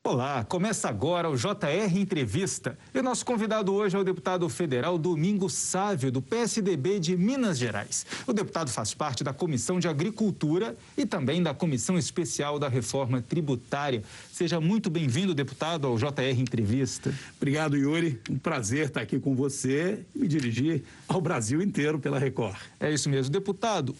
Olá, começa agora o JR Entrevista. E o nosso convidado hoje é o deputado federal Domingos Sávio, do PSDB de Minas Gerais. O deputado faz parte da Comissão de Agricultura e também da Comissão Especial da Reforma Tributária. Seja muito bem-vindo, deputado, ao JR Entrevista. Obrigado, Yuri. Um prazer estar aqui com você e me dirigir ao Brasil inteiro pela Record. É isso mesmo, deputado.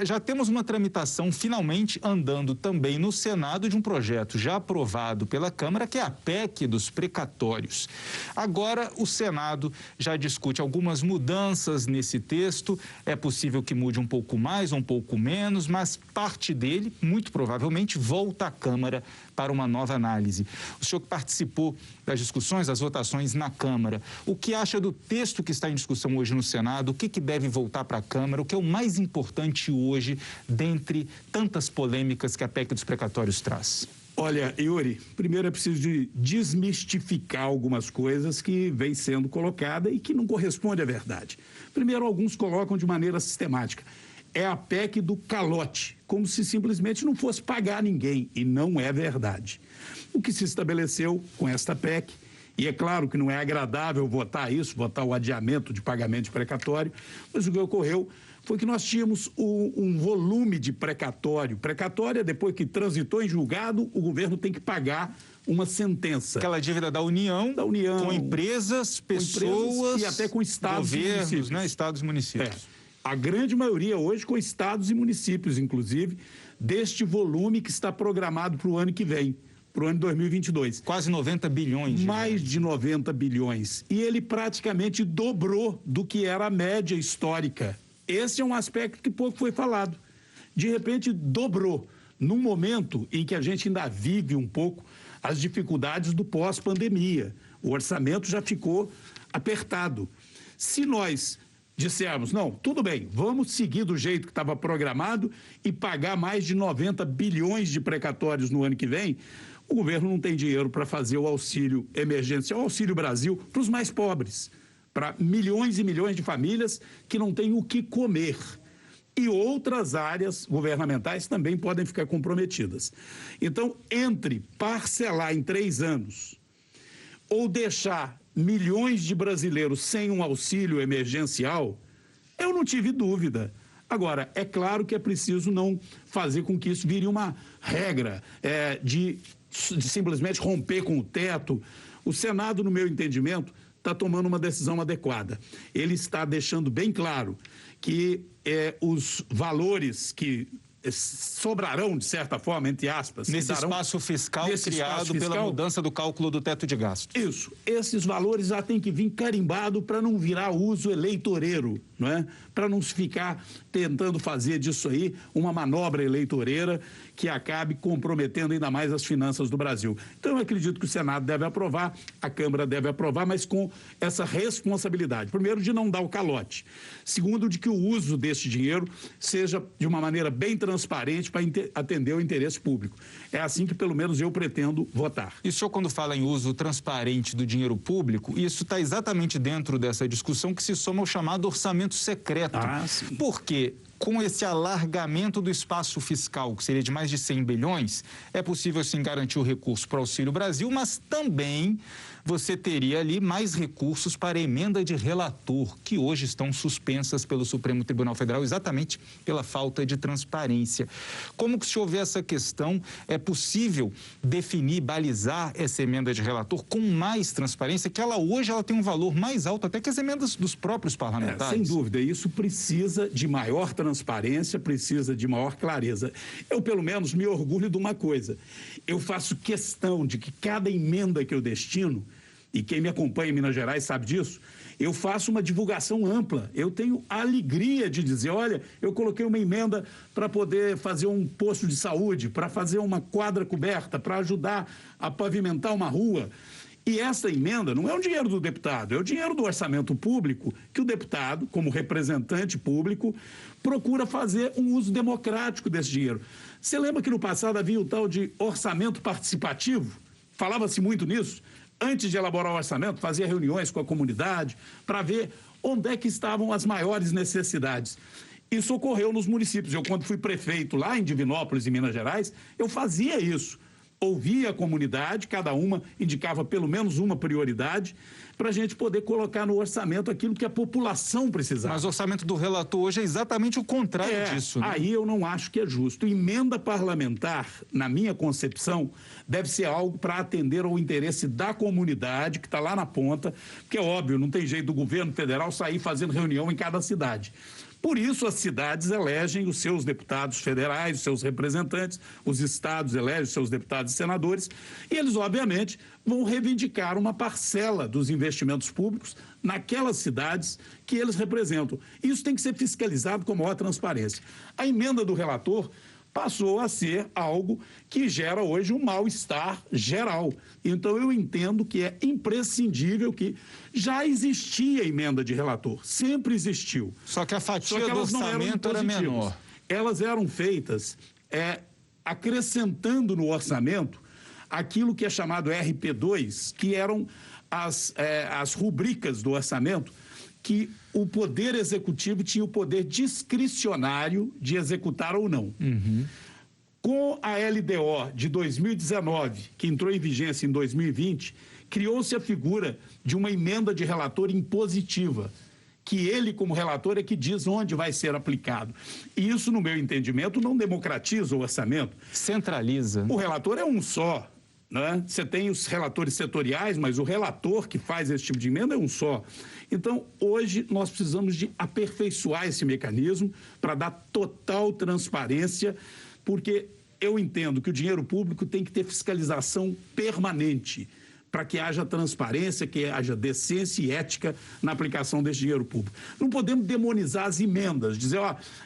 Já temos uma tramitação finalmente andando também no Senado de um projeto já aprovado pela Câmara, que é a PEC dos precatórios. Agora, o Senado já discute algumas mudanças nesse texto. É possível que mude um pouco mais, um pouco menos, mas parte dele, muito provavelmente, volta à Câmara para uma nova análise. O senhor que participou das discussões, das votações na Câmara, o que acha do texto que está em discussão hoje no Senado? O que deve voltar para a Câmara? O que é o mais importante hoje, dentre tantas polêmicas que a PEC dos precatórios traz? Olha, Yuri, primeiro é preciso de desmistificar algumas coisas que vêm sendo colocadas e que não correspondem à verdade. Primeiro, alguns colocam de maneira sistemática. É a PEC do calote, como se simplesmente não fosse pagar ninguém, e não é verdade. O que se estabeleceu com esta PEC, e é claro que não é agradável votar o adiamento de pagamento de precatório, mas o que ocorreu foi que nós tínhamos um volume de precatório. Precatório é depois que transitou em julgado, o governo tem que pagar uma sentença. Aquela dívida da União com empresas, pessoas e até com estados governos, e municípios. Né? Estados e municípios. A grande maioria hoje com estados e municípios, inclusive, deste volume que está programado para o ano que vem, para o ano de 2022. Quase 90 bilhões. Mais de 90 bilhões. E ele praticamente dobrou do que era a média histórica. Esse é um aspecto que pouco foi falado. De repente, dobrou, num momento em que a gente ainda vive um pouco as dificuldades do pós-pandemia. O orçamento já ficou apertado. Se nós dissermos, não, tudo bem, vamos seguir do jeito que estava programado e pagar mais de 90 bilhões de precatórios no ano que vem, o governo não tem dinheiro para fazer o auxílio emergencial, o Auxílio Brasil, para os mais pobres, para milhões e milhões de famílias que não têm o que comer. E outras áreas governamentais também podem ficar comprometidas. Então, entre parcelar em 3 anos ou deixar milhões de brasileiros sem um auxílio emergencial, eu não tive dúvida. Agora, é claro que é preciso não fazer com que isso vire uma regra de simplesmente romper com o teto. O Senado, no meu entendimento, está tomando uma decisão adequada. Ele está deixando bem claro que os valores que sobrarão, de certa forma, entre aspas... Nesse espaço fiscal criado pela mudança do cálculo do teto de gastos. Isso. Esses valores já têm que vir carimbado para não virar uso eleitoreiro, não é? Para não se ficar tentando fazer disso aí uma manobra eleitoreira que acabe comprometendo ainda mais as finanças do Brasil. Então, eu acredito que o Senado deve aprovar, a Câmara deve aprovar, mas com essa responsabilidade. Primeiro, de não dar o calote. Segundo, de que o uso desse dinheiro seja de uma maneira bem transparente para atender o interesse público. É assim que, pelo menos, eu pretendo votar. E o senhor, quando fala em uso transparente do dinheiro público, isso está exatamente dentro dessa discussão que se soma ao chamado orçamento secreto. Sim. Porque com esse alargamento do espaço fiscal, que seria de mais de 100 bilhões, é possível sim garantir o recurso para o Auxílio Brasil, mas também você teria ali mais recursos para a emenda de relator, que hoje estão suspensas pelo Supremo Tribunal Federal, exatamente pela falta de transparência. Como que, se houver essa questão, é possível definir, balizar essa emenda de relator com mais transparência, que hoje ela tem um valor mais alto até que as emendas dos próprios parlamentares? Sem dúvida, isso precisa de maior transparência, precisa de maior clareza. Eu, pelo menos, me orgulho de uma coisa. Eu faço questão de que cada emenda que eu destino, e quem me acompanha em Minas Gerais sabe disso, eu faço uma divulgação ampla. Eu tenho a alegria de dizer, olha, eu coloquei uma emenda para poder fazer um posto de saúde, para fazer uma quadra coberta, para ajudar a pavimentar uma rua. E essa emenda não é o dinheiro do deputado, é o dinheiro do orçamento público que o deputado, como representante público, procura fazer um uso democrático desse dinheiro. Você lembra que no passado havia o tal de orçamento participativo? Falava-se muito nisso. Antes de elaborar o orçamento, fazia reuniões com a comunidade para ver onde é que estavam as maiores necessidades. Isso ocorreu nos municípios. Eu, quando fui prefeito lá em Divinópolis, em Minas Gerais, eu fazia isso. ouvia a comunidade, cada uma indicava pelo menos uma prioridade, para a gente poder colocar no orçamento aquilo que a população precisava. Mas o orçamento do relator hoje é exatamente o contrário disso, né? Aí eu não acho que é justo. Emenda parlamentar, na minha concepção, deve ser algo para atender ao interesse da comunidade, que está lá na ponta, porque é óbvio, não tem jeito do governo federal sair fazendo reunião em cada cidade. Por isso, as cidades elegem os seus deputados federais, os seus representantes, os estados elegem os seus deputados e senadores, e eles, obviamente, vão reivindicar uma parcela dos investimentos públicos naquelas cidades que eles representam. Isso tem que ser fiscalizado com a maior transparência. A emenda do relator passou a ser algo que gera hoje um mal-estar geral. Então, eu entendo que é imprescindível que já existia emenda de relator, sempre existiu. Só que a fatia do orçamento era menor. Elas eram feitas acrescentando no orçamento aquilo que é chamado RP2, que eram as rubricas do orçamento, que o Poder Executivo tinha o poder discricionário de executar ou não. Uhum. Com a LDO de 2019, que entrou em vigência em 2020, criou-se a figura de uma emenda de relator impositiva, que ele, como relator, é que diz onde vai ser aplicado. E isso, no meu entendimento, não democratiza o orçamento. Centraliza. O relator é um só. Né? Você tem os relatores setoriais, mas o relator que faz esse tipo de emenda é um só. Então, hoje, nós precisamos de aperfeiçoar esse mecanismo para dar total transparência, porque eu entendo que o dinheiro público tem que ter fiscalização permanente para que haja transparência, que haja decência e ética na aplicação desse dinheiro público. Não podemos demonizar as emendas, dizer,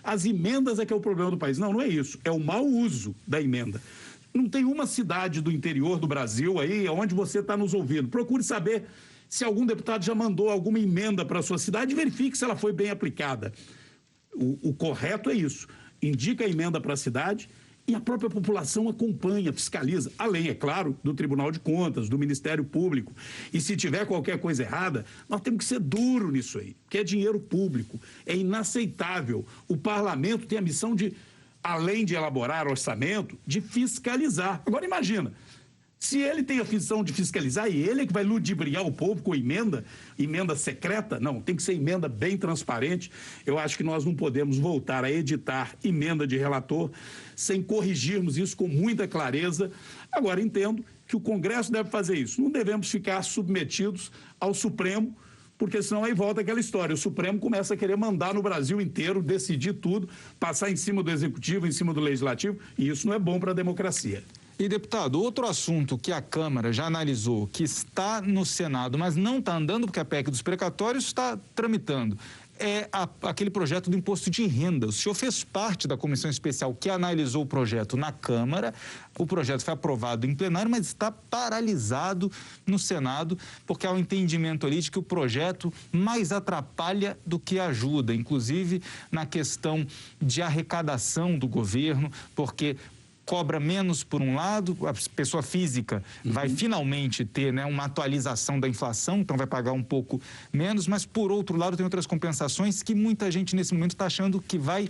as emendas é que é o problema do país. Não, não é isso. É o mau uso da emenda. Não tem uma cidade do interior do Brasil aí onde você está nos ouvindo. Procure saber se algum deputado já mandou alguma emenda para a sua cidade e verifique se ela foi bem aplicada. O correto é isso. Indica a emenda para a cidade e a própria população acompanha, fiscaliza. Além, é claro, do Tribunal de Contas, do Ministério Público. E se tiver qualquer coisa errada, nós temos que ser duro nisso aí, porque é dinheiro público. É inaceitável. O parlamento tem a missão de, além de elaborar orçamento, de fiscalizar. Agora imagina, se ele tem a função de fiscalizar e ele é que vai ludibriar o povo com emenda secreta, não, tem que ser emenda bem transparente. Eu acho que nós não podemos voltar a editar emenda de relator sem corrigirmos isso com muita clareza. Agora, entendo que o Congresso deve fazer isso. Não devemos ficar submetidos ao Supremo, porque senão aí volta aquela história. O Supremo começa a querer mandar no Brasil inteiro, decidir tudo, passar em cima do Executivo, em cima do Legislativo, e isso não é bom para a democracia. E, deputado, outro assunto que a Câmara já analisou, que está no Senado, mas não está andando porque a PEC dos precatórios está tramitando, é aquele projeto do imposto de renda. O senhor fez parte da comissão especial que analisou o projeto na Câmara. O projeto foi aprovado em plenário, mas está paralisado no Senado, porque há um entendimento ali de que o projeto mais atrapalha do que ajuda, inclusive na questão de arrecadação do governo, porque cobra menos por um lado, a pessoa física vai finalmente ter, né, uma atualização da inflação, então vai pagar um pouco menos, mas por outro lado tem outras compensações que muita gente nesse momento está achando que vai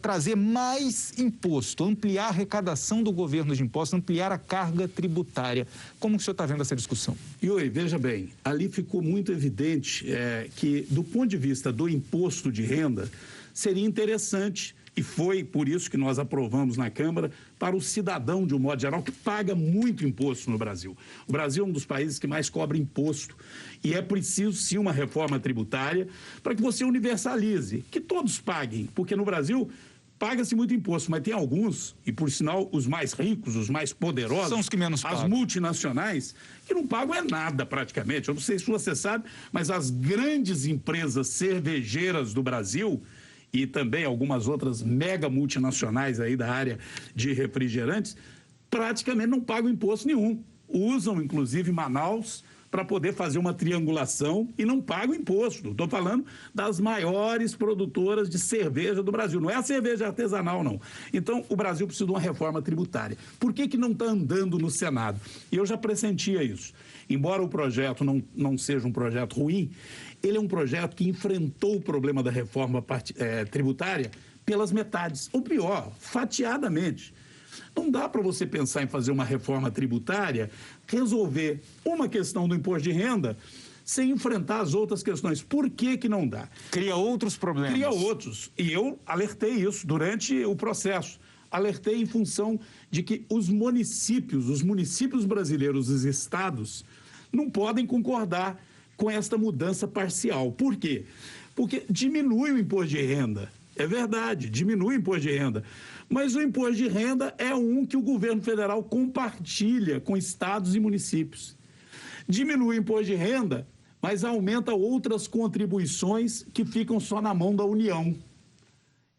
trazer mais imposto, ampliar a arrecadação do governo de impostos, ampliar a carga tributária. Como que o senhor está vendo essa discussão? Yuri, veja bem, ali ficou muito evidente que do ponto de vista do imposto de renda, seria interessante. E foi por isso que nós aprovamos na Câmara para o cidadão, de um modo geral, que paga muito imposto no Brasil. O Brasil é um dos países que mais cobra imposto. E é preciso, sim, uma reforma tributária para que você universalize, que todos paguem, porque no Brasil paga-se muito imposto, mas tem alguns, e por sinal os mais ricos, os mais poderosos, são os que menos pagam. As multinacionais, que não pagam nada praticamente. Eu não sei se você sabe, mas as grandes empresas cervejeiras do Brasil e também algumas outras mega multinacionais aí da área de refrigerantes, praticamente não pagam imposto nenhum. Usam, inclusive, Manaus para poder fazer uma triangulação e não pagam imposto. Estou falando das maiores produtoras de cerveja do Brasil. Não é a cerveja artesanal, não. Então, o Brasil precisa de uma reforma tributária. Por que não está andando no Senado? E eu já pressentia isso. Embora o projeto não seja um projeto ruim, ele é um projeto que enfrentou o problema da reforma tributária pelas metades, ou pior, fatiadamente. Não dá para você pensar em fazer uma reforma tributária, resolver uma questão do imposto de renda sem enfrentar as outras questões. Por que que não dá? Cria outros problemas. Cria outros. E eu alertei isso durante o processo. Alertei em função de que os municípios brasileiros, os estados, não podem concordar com esta mudança parcial. Por quê? Porque diminui o imposto de renda. É verdade, diminui o imposto de renda. Mas o imposto de renda é um que o governo federal compartilha com estados e municípios. Diminui o imposto de renda, mas aumenta outras contribuições que ficam só na mão da União.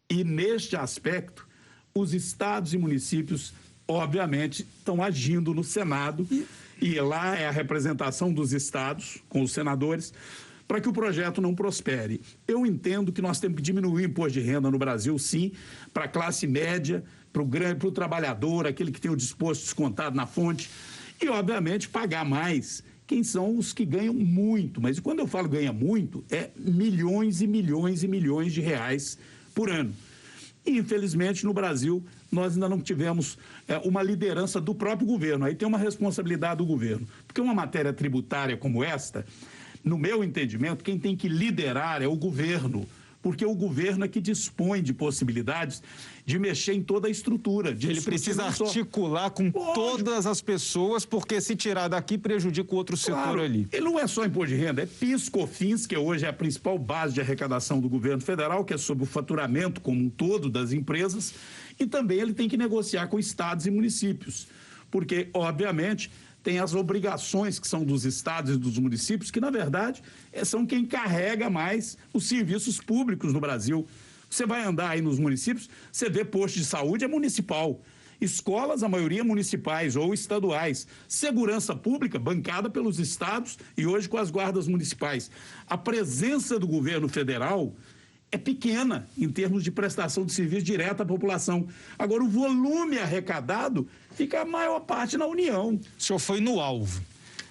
E neste aspecto, os estados e municípios, obviamente, estão agindo no Senado, e lá é a representação dos estados, com os senadores, para que o projeto não prospere. Eu entendo que nós temos que diminuir o imposto de renda no Brasil, sim, para a classe média, para o trabalhador, aquele que tem o disposto descontado na fonte, e, obviamente, pagar mais quem são os que ganham muito. Mas quando eu falo ganha muito, é milhões e milhões e milhões de reais por ano. E, infelizmente, no Brasil, nós ainda não tivemos uma liderança do próprio governo. Aí tem uma responsabilidade do governo. Porque uma matéria tributária como esta, no meu entendimento, quem tem que liderar é o governo. Porque o governo é que dispõe de possibilidades de mexer em toda a estrutura. Ele precisa articular com todas as pessoas, porque se tirar daqui prejudica o outro setor ali. Ele não é só imposto de renda, é PIS, COFINS, que hoje é a principal base de arrecadação do governo federal, que é sobre o faturamento como um todo das empresas, e também ele tem que negociar com estados e municípios, porque, obviamente, tem as obrigações que são dos estados e dos municípios, que, na verdade, são quem carrega mais os serviços públicos no Brasil. Você vai andar aí nos municípios, você vê posto de saúde é municipal, escolas, a maioria municipais ou estaduais, segurança pública bancada pelos estados e hoje com as guardas municipais. A presença do governo federal é pequena em termos de prestação de serviço direto à população. Agora, o volume arrecadado fica a maior parte na União. O senhor foi no alvo.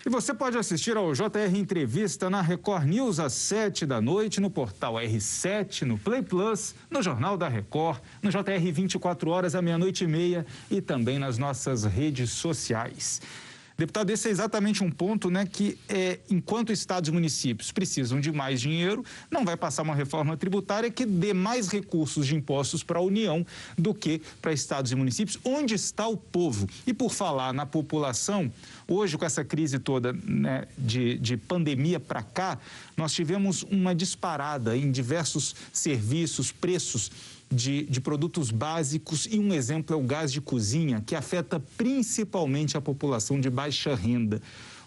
E você pode assistir ao JR Entrevista na Record News às 7h, no portal R7, no Play Plus, no Jornal da Record, no JR 24 horas à 00h30 e também nas nossas redes sociais. Deputado, esse é exatamente um ponto, né, que enquanto estados e municípios precisam de mais dinheiro, não vai passar uma reforma tributária que dê mais recursos de impostos para a União do que para estados e municípios, onde está o povo. E por falar na população, hoje com essa crise toda, né, de pandemia para cá, nós tivemos uma disparada em diversos serviços, preços de produtos básicos, e um exemplo é o gás de cozinha, que afeta principalmente a população de baixa renda.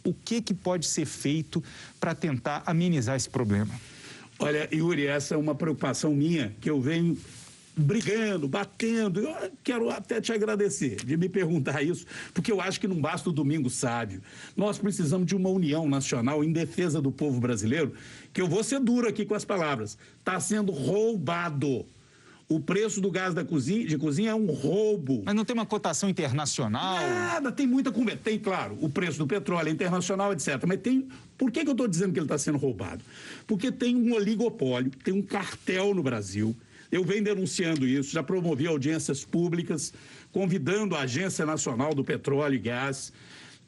O que pode ser feito para tentar amenizar esse problema? Olha, Yuri, essa é uma preocupação minha, que eu venho brigando, batendo. Eu quero até te agradecer de me perguntar isso, porque eu acho que não basta o domingo sábio. Nós precisamos de uma união nacional em defesa do povo brasileiro, que eu vou ser duro aqui com as palavras. Está sendo roubado. O preço do gás de cozinha é um roubo. Mas não tem uma cotação internacional? Nada, tem muita conversa. Tem, claro, o preço do petróleo é internacional, etc. Mas tem... Por que eu estou dizendo que ele está sendo roubado? Porque tem um oligopólio, tem um cartel no Brasil. Eu venho denunciando isso, já promovi audiências públicas, convidando a Agência Nacional do Petróleo e Gás.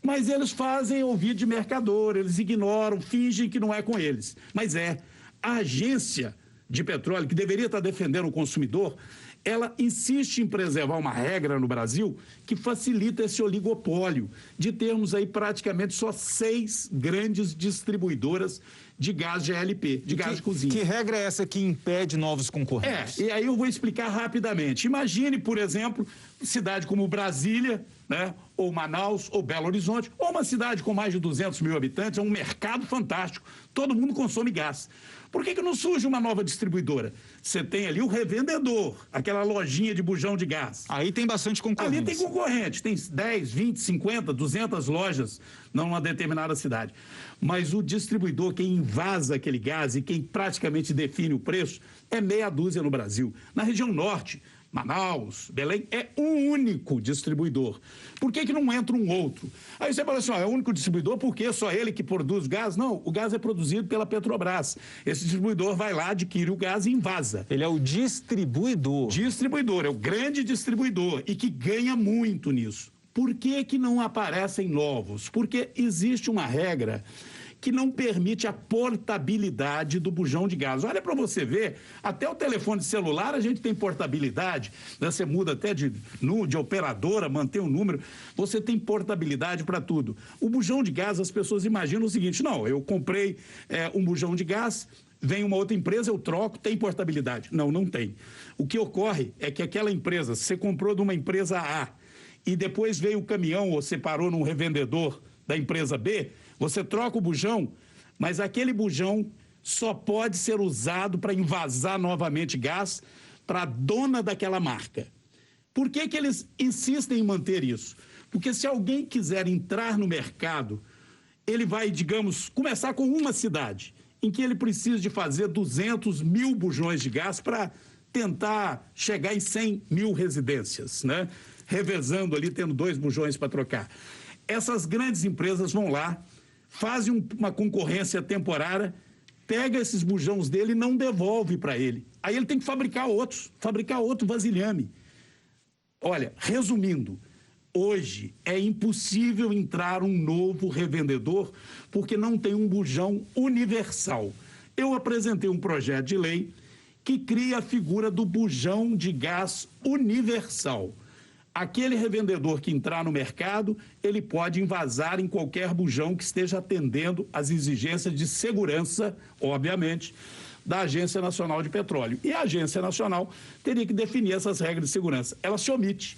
Mas eles fazem ouvido de mercador, eles ignoram, fingem que não é com eles. Mas a agência de petróleo, que deveria estar defendendo o consumidor, ela insiste em preservar uma regra no Brasil que facilita esse oligopólio, de termos aí praticamente só 6 grandes distribuidoras de gás GLP, de gás de cozinha. Que regra é essa que impede novos concorrentes? E aí eu vou explicar rapidamente. Imagine, por exemplo, cidade como Brasília, né, ou Manaus, ou Belo Horizonte, ou uma cidade com mais de 200 mil habitantes, é um mercado fantástico, todo mundo consome gás. Por que não surge uma nova distribuidora? Você tem ali o revendedor, aquela lojinha de bujão de gás. Aí tem bastante concorrência. Ali tem concorrente, tem 10, 20, 50, 200 lojas numa determinada cidade. Mas o distribuidor, quem invasa aquele gás e quem praticamente define o preço, é meia dúzia no Brasil. Na região norte, Manaus, Belém, é um único distribuidor. Por que não entra um outro? Aí você fala assim, é o único distribuidor porque é só ele que produz gás? Não, o gás é produzido pela Petrobras. Esse distribuidor vai lá, adquire o gás e invasa. Ele é o distribuidor. Distribuidor, é o grande distribuidor e que ganha muito nisso. Por que não aparecem novos? Porque existe uma regra que não permite a portabilidade do bujão de gás. Olha para você ver, até o telefone celular a gente tem portabilidade, né? Você muda até de operadora, mantém o número, você tem portabilidade para tudo. O bujão de gás, as pessoas imaginam o seguinte, não, eu comprei um bujão de gás, vem uma outra empresa, eu troco, tem portabilidade. Não, não tem. O que ocorre é que aquela empresa, você comprou de uma empresa A e depois veio o caminhão ou você parou num revendedor da empresa B, você troca o bujão, mas aquele bujão só pode ser usado para invasar novamente gás para a dona daquela marca. Por que eles insistem em manter isso? Porque se alguém quiser entrar no mercado, ele vai, digamos, começar com uma cidade, em que ele precisa de fazer 200 mil bujões de gás para tentar chegar em 100 mil residências, né? Revezando ali, tendo 2 bujões para trocar. Essas grandes empresas vão lá, fazem uma concorrência temporária, pega esses bujões dele e não devolve para ele. Aí ele tem que fabricar outro vasilhame. Olha, resumindo, hoje é impossível entrar um novo revendedor porque não tem um bujão universal. Eu apresentei um projeto de lei que cria a figura do bujão de gás universal. Aquele revendedor que entrar no mercado, ele pode invasar em qualquer bujão que esteja atendendo às exigências de segurança, obviamente, da Agência Nacional de Petróleo. E a Agência Nacional teria que definir essas regras de segurança. Ela se omite.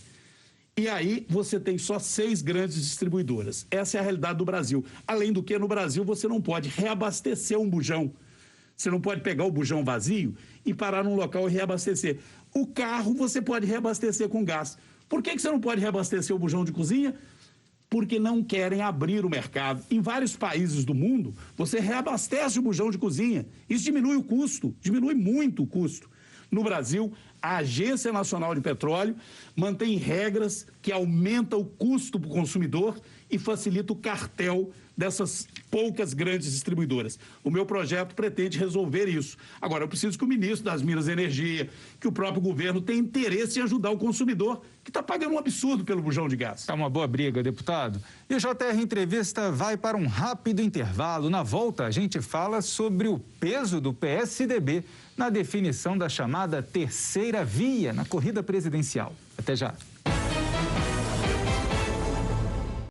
E aí você tem só 6 grandes distribuidoras. Essa é a realidade do Brasil. Além do que, no Brasil, você não pode reabastecer um bujão. Você não pode pegar o bujão vazio e parar num local e reabastecer. O carro você pode reabastecer com gás. Por que você não pode reabastecer o bujão de cozinha? Porque não querem abrir o mercado. Em vários países do mundo, você reabastece o bujão de cozinha. Isso diminui o custo, diminui muito o custo. No Brasil, a Agência Nacional de Petróleo mantém regras que aumentam o custo para o consumidor e facilita o cartel dessas poucas grandes distribuidoras. O meu projeto pretende resolver isso. Agora, eu preciso que o ministro das Minas e Energia, que o próprio governo tenha interesse em ajudar o consumidor, que está pagando um absurdo pelo bujão de gás. É uma boa briga, deputado. E o JR Entrevista vai para um rápido intervalo. Na volta, a gente fala sobre o peso do PSDB na definição da chamada terceira via na corrida presidencial. Até já.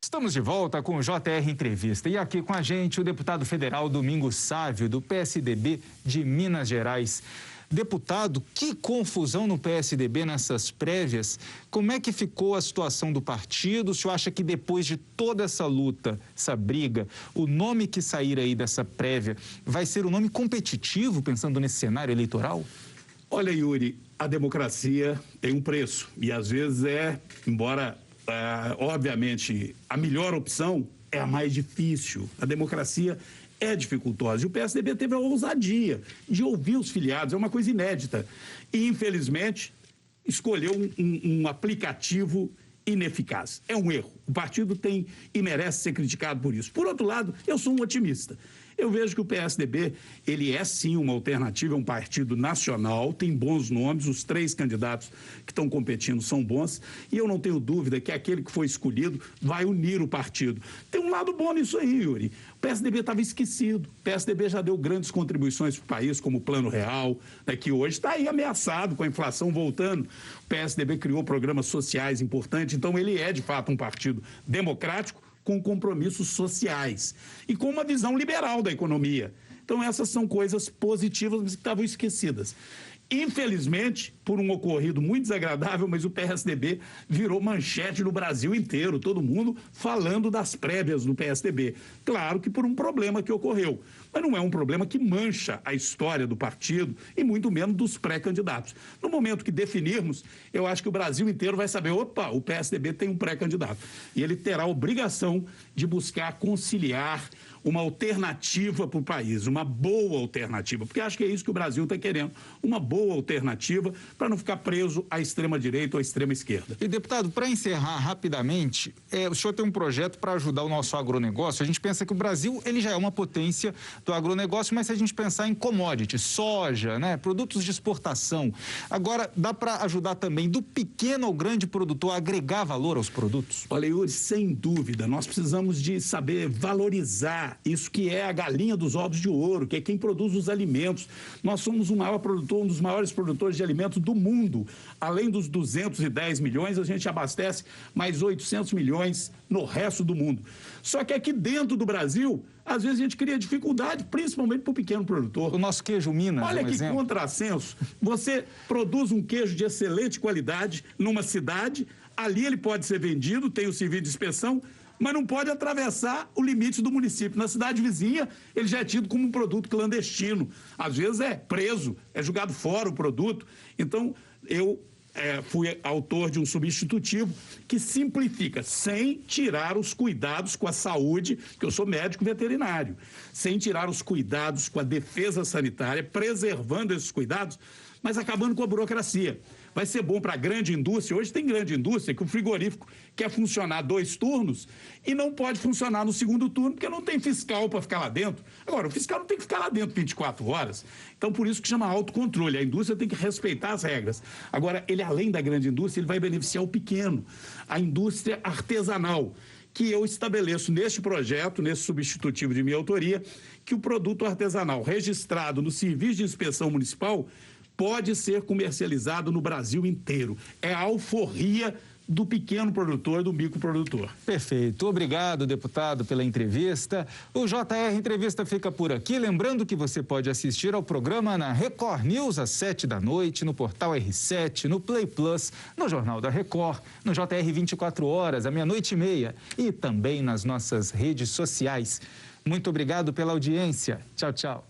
Estamos de volta com o JR Entrevista e aqui com a gente o deputado federal Domingos Sávio, do PSDB de Minas Gerais. Deputado, que confusão no PSDB nessas prévias. Como é que ficou a situação do partido? O senhor acha que depois de toda essa luta, essa briga, o nome que sair aí dessa prévia vai ser um nome competitivo, pensando nesse cenário eleitoral? Olha, Yuri, a democracia tem um preço e às vezes embora... obviamente, a melhor opção é a mais difícil. A democracia é dificultosa. E o PSDB teve a ousadia de ouvir os filiados, é uma coisa inédita. E, infelizmente, escolheu um aplicativo ineficaz. É um erro. O partido tem e merece ser criticado por isso. Por outro lado, eu sou um otimista. Eu vejo que o PSDB, ele é sim uma alternativa, é um partido nacional, tem bons nomes, os 3 candidatos que estão competindo são bons, e eu não tenho dúvida que aquele que foi escolhido vai unir o partido. Tem um lado bom nisso aí, Yuri. O PSDB estava esquecido, o PSDB já deu grandes contribuições para o país, como o Plano Real, né, que hoje está aí ameaçado com a inflação voltando. O PSDB criou programas sociais importantes, então ele é de fato um partido democrático, com compromissos sociais e com uma visão liberal da economia. Então, essas são coisas positivas, mas que estavam esquecidas. Infelizmente, por um ocorrido muito desagradável, mas o PSDB virou manchete no Brasil inteiro, todo mundo falando das prévias do PSDB. Claro que por um problema que ocorreu, mas não é um problema que mancha a história do partido e muito menos dos pré-candidatos. No momento que definirmos, eu acho que o Brasil inteiro vai saber, opa, o PSDB tem um pré-candidato. E ele terá a obrigação de buscar conciliar uma alternativa para o país, uma boa alternativa, porque acho que é isso que o Brasil está querendo, uma boa alternativa para não ficar preso à extrema-direita ou à extrema-esquerda. E, deputado, para encerrar rapidamente, o senhor tem um projeto para ajudar o nosso agronegócio. A gente pensa que o Brasil ele já é uma potência do agronegócio, mas se a gente pensar em commodity, soja, né, produtos de exportação, agora dá para ajudar também do pequeno ao grande produtor a agregar valor aos produtos? Olha, Yuri, sem dúvida, nós precisamos de saber valorizar isso que é a galinha dos ovos de ouro, que é quem produz os alimentos. Nós somos o maior produtor, um dos maiores produtores de alimentos do mundo. Além dos 210 milhões, a gente abastece mais 800 milhões no resto do mundo. Só que aqui dentro do Brasil, às vezes a gente cria dificuldade, principalmente para o pequeno produtor. O nosso queijo Minas, olha que exemplo. Contrassenso. Você produz um queijo de excelente qualidade numa cidade, ali ele pode ser vendido, tem o serviço de inspeção, mas não pode atravessar o limite do município. Na cidade vizinha, ele já é tido como um produto clandestino. Às vezes é preso, é jogado fora o produto. Então, eu fui autor de um substitutivo que simplifica, sem tirar os cuidados com a saúde, que eu sou médico veterinário, sem tirar os cuidados com a defesa sanitária, preservando esses cuidados, mas acabando com a burocracia. Vai ser bom para a grande indústria. Hoje tem grande indústria que o frigorífico quer funcionar 2 turnos e não pode funcionar no segundo turno porque não tem fiscal para ficar lá dentro. Agora, o fiscal não tem que ficar lá dentro 24 horas. Então, por isso que chama autocontrole. A indústria tem que respeitar as regras. Agora, ele, além da grande indústria, ele vai beneficiar o pequeno, a indústria artesanal, que eu estabeleço neste projeto, nesse substitutivo de minha autoria, que o produto artesanal registrado no Serviço de Inspeção Municipal pode ser comercializado no Brasil inteiro. É a alforria do pequeno produtor, do microprodutor. Perfeito. Obrigado, deputado, pela entrevista. O JR Entrevista fica por aqui. Lembrando que você pode assistir ao programa na Record News às 7h, no portal R7, no Play Plus, no Jornal da Record, no JR 24 horas, à 00h30 e também nas nossas redes sociais. Muito obrigado pela audiência. Tchau, tchau.